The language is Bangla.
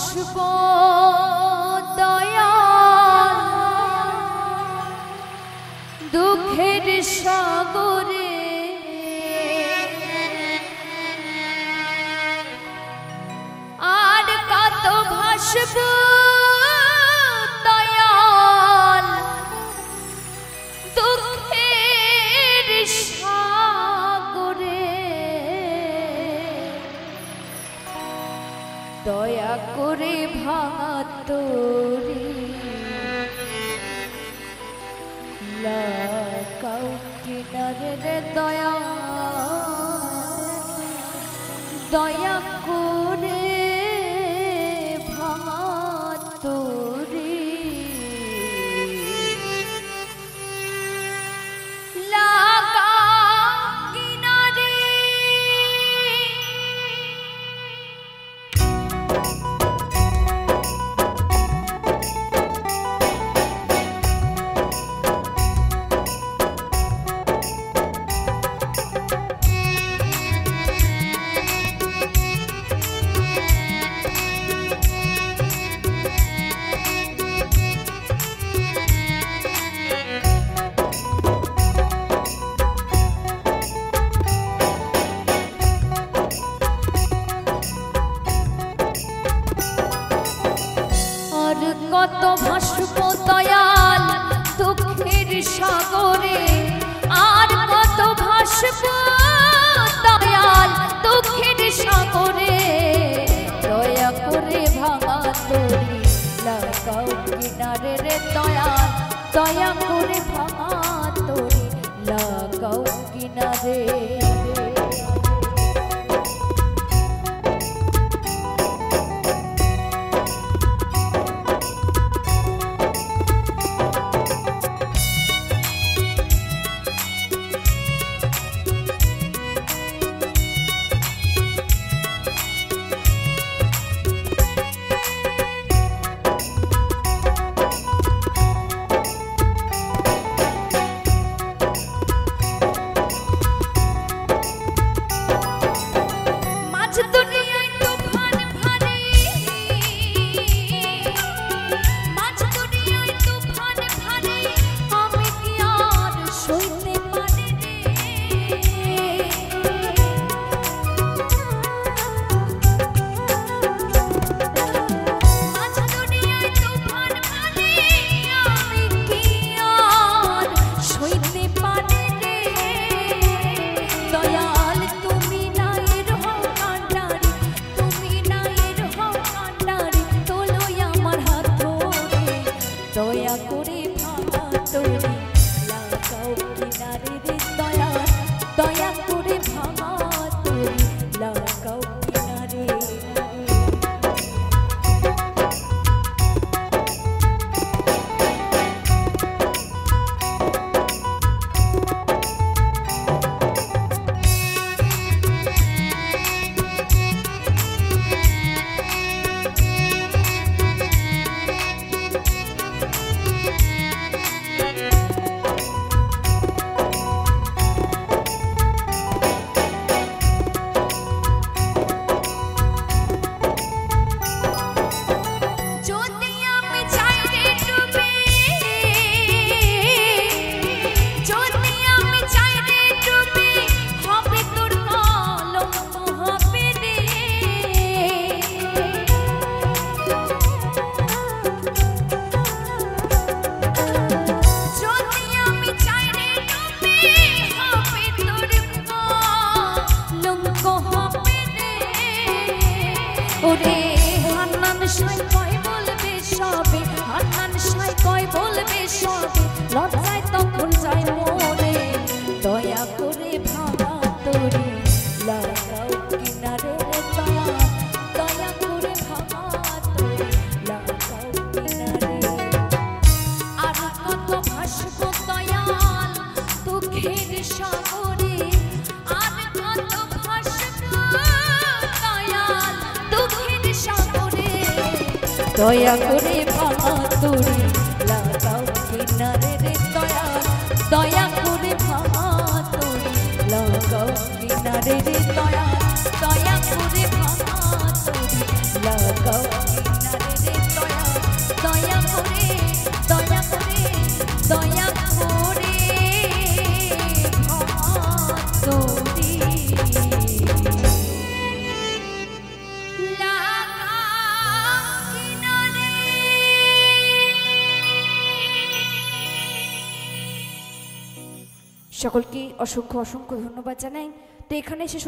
ভাসব দয়াল দুঃখের সাগরে আর কত ভাসব দয়াল দুঃখের সাগরে দয়া করে ভাঙা তোরে লাগাও কিনারে রে দয়া দয়া করে ভাঙা তোরে কত ভাসব দয়াল দুঃখের সাগরে আর কত ভাসব দয়াল দুঃখের সাগরে দয়া করে ভাঙা তোরে লাগাও কিনারে রে দয়াল দয়া করে ভাঙা তোরে লাগাও কিনারে দয়া করে ভাঙা তোরে লাগাও কিনারে রে দয়া দয়া করে ভাঙা তোরে লাগাও কিনারে ওরে হান্নান সাই কয় বলবে সবে হান্নান সাই কয় বলবে সবে লজ্জায় তখন যায় মরে দয়া করে ভাঙা তোরে লাগাও কিনারে রে দয়া দয়া করে ভাঙা তোরে লাগাও কিনারে আর কত ভাসব দয়াল দুঃখের সাগরে আর কত ভাসব দয়াল দুঃখের সাগরে দয়া করে ভাঙা তোরে লাগাও কিনারে রে দয়া দয়া করে ভাঙা তোরে লাগাও কিনারে রে দয়া দয়া করে ভাঙা তোরে লাগাও কিনারে সকলকে অসংখ্য অসংখ্য ধন্যবাদ জানাই। তো এখানে শেষ